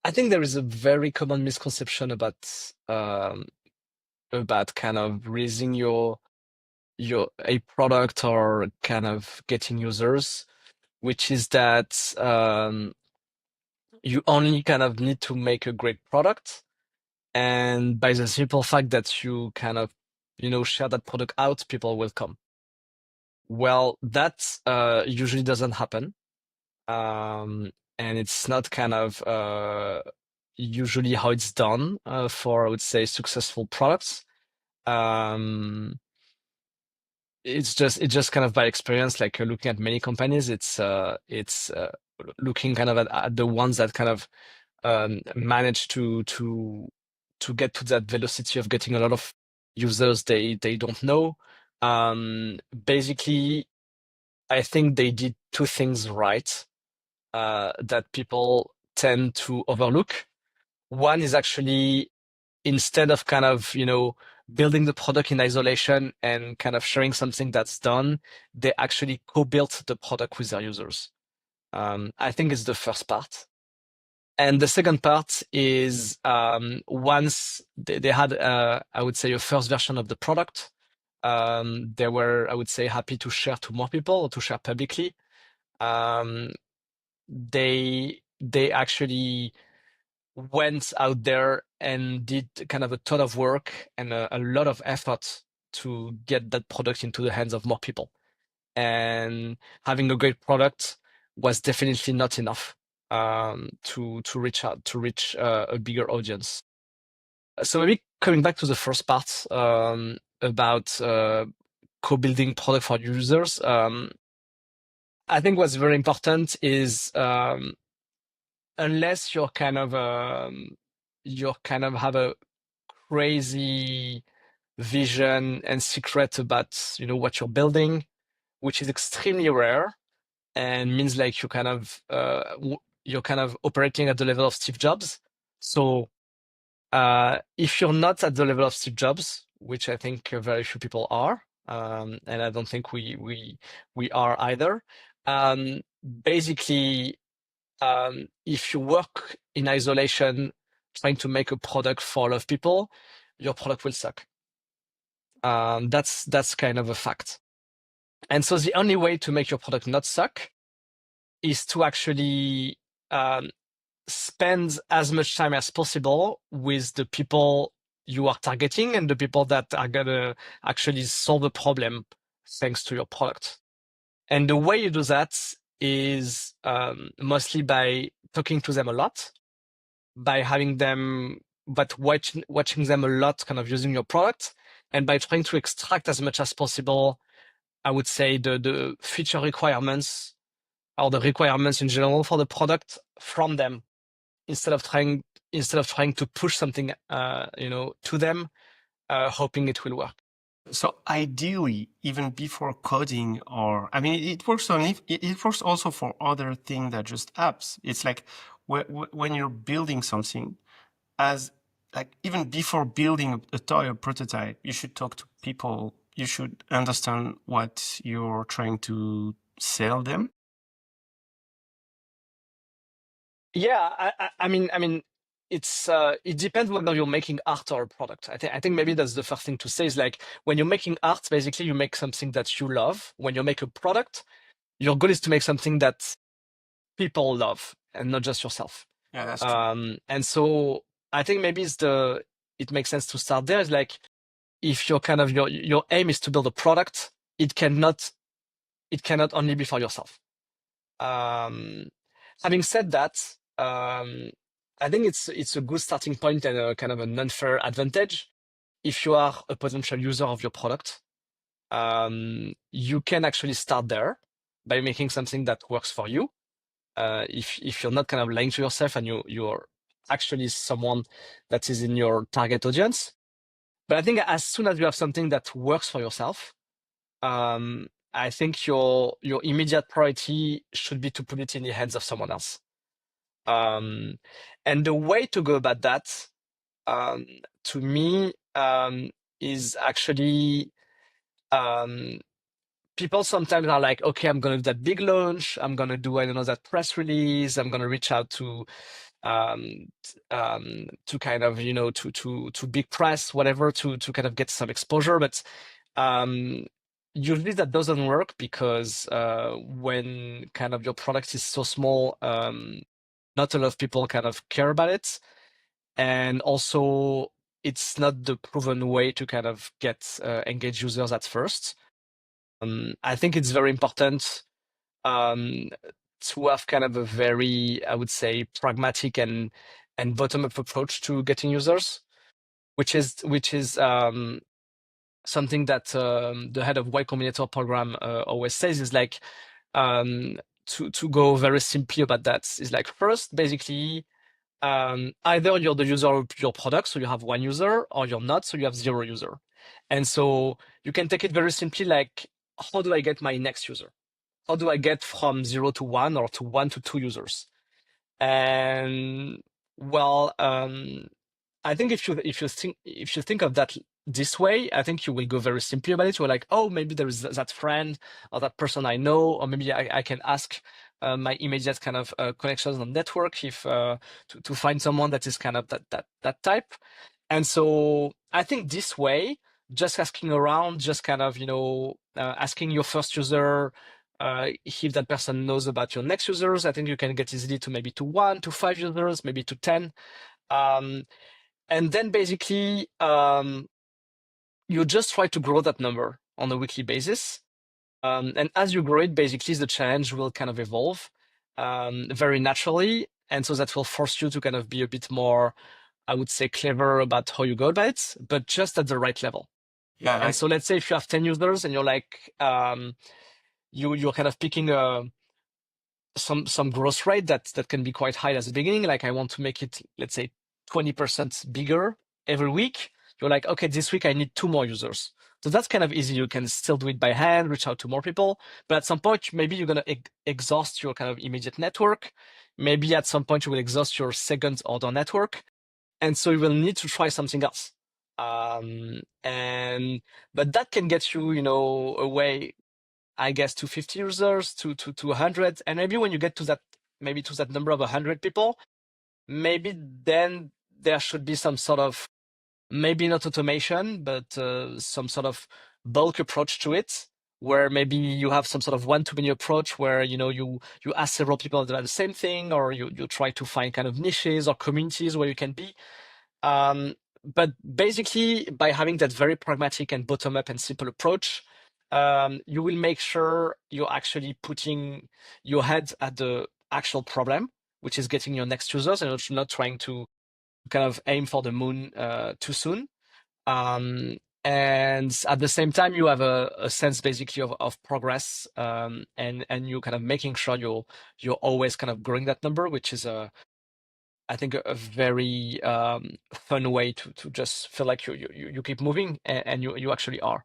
I think there is a very common misconception about kind of raising your a product or kind of getting users, which is that you only kind of need to make a great product, and by the simple fact that you kind of share that product out, people will come. Well, that usually doesn't happen, and it's not kind of usually how it's done for, I would say, successful products. Um, it's just kind of by experience, like looking at many companies, it's looking kind of at the ones that kind of manage to get to that velocity of getting a lot of users they don't know. Basically, I think they did two things right that people tend to overlook. One is actually, instead of kind of, building the product in isolation and kind of sharing something that's done, they actually co-built the product with their users. I think it's the first part. And the second part is once they had, I would say, a first version of the product, they were, I would say, happy to share to more people or to share publicly. Um, they actually went out there and did kind of a ton of work and a lot of effort to get that product into the hands of more people. And having a great product was definitely not enough to reach out to reach a bigger audience. So maybe coming back to the first part about co-building product for users, I think what's very important is unless you're kind of have a crazy vision and secret about what you're building, which is extremely rare and means like you're kind of operating at the level of Steve Jobs. So if you're not at the level of Steve Jobs, which I think very few people are, and I don't think we are either, basically, if you work in isolation, trying to make a product for a lot of people, your product will suck. That's kind of a fact. And so the only way to make your product not suck is to actually spend as much time as possible with the people you are targeting and the people that are gonna actually solve the problem thanks to your product. And the way you do that is mostly by talking to them a lot, by having them, but watching them a lot, kind of using your product, and by trying to extract as much as possible, I would say, the feature requirements or the requirements in general for the product from them, instead of trying to push something to them, hoping it will work. So ideally, even before coding, or I mean, it works only. It works also for other things than just apps. It's like when you're building something, as like even before building a toy or prototype, you should talk to people. You should understand what you're trying to sell them. Yeah, I mean, it depends whether you're making art or a product. I think maybe that's the first thing to say is like when you're making art, basically you make something that you love. When you make a product, your goal is to make something that people love and not just yourself. Yeah, that's true. And so I think maybe it makes sense to start there. Is like if your kind of your aim is to build a product, it cannot only be for yourself. Um, Having said that, I think it's a good starting point and a kind of an unfair advantage. If you are a potential user of your product, you can actually start there by making something that works for you. If you're not kind of lying to yourself and you're actually someone that is in your target audience. But I think as soon as you have something that works for yourself, I think your immediate priority should be to put it in the hands of someone else. Um, and the way to go about that, um, to me, is actually, um, people sometimes are like, okay, I'm going to do that big launch. I'm going to do, I don't know, that press release. I'm going to reach out to to kind of, to big press, whatever, to kind of get some exposure. But um, usually that doesn't work because when kind of your product is so small, not a lot of people kind of care about it. And also, it's not the proven way to kind of get engaged users at first. I think it's very important um, to have kind of a very, I would say, pragmatic and bottom-up approach to getting users, which is something that the head of Y Combinator program always says is like to go very simply about that is like first basically either you're the user of your product, so you have one user, or you're not, so you have zero user. And so you can take it very simply like, how do I get my next user? How do I get from 0 to 1 or to 1 to 2 users? And well, I think if you think of that this way, I think you will go very simply about it. You're like, oh, maybe there is that friend or that person I know, or maybe I can ask my immediate kind of connections on network if to find someone that is kind of that type. And so I think this way, just asking around, just kind of asking your first user if that person knows about your next users, I think you can get easily to maybe to 1 to 5 users, maybe to 10. Um, and then basically, you just try to grow that number on a weekly basis. And as you grow it, basically the challenge will kind of evolve very naturally. And so that will force you to kind of be a bit more, I would say, clever about how you go about it, but just at the right level. Yeah, And so let's say if you have 10 users and you're like, you're kind of picking some growth rate that can be quite high at the beginning. Like I want to make it, let's say, 20% bigger every week. You're like, okay, this week I need 2 more users. So that's kind of easy. You can still do it by hand, reach out to more people. But at some point, maybe you're going to exhaust your kind of immediate network. Maybe at some point you will exhaust your second order network. And so you will need to try something else. But that can get you, away, I guess, to 50 users, to 100. And maybe when you get to that, maybe to that number of 100 people, maybe then there should be some sort of, maybe not automation, but some sort of bulk approach to it, where maybe you have some sort of one-to-many approach where, you ask several people that are the same thing, or you try to find kind of niches or communities where you can be. But basically, by having that very pragmatic and bottom-up and simple approach, you will make sure you're actually putting your head at the actual problem, which is getting your next users, and not trying to kind of aim for the moon too soon. Um, and at the same time, you have a sense basically of progress, and you kind of making sure you're always kind of growing that number, which is I think a very fun way to just feel like you keep moving, and you actually are.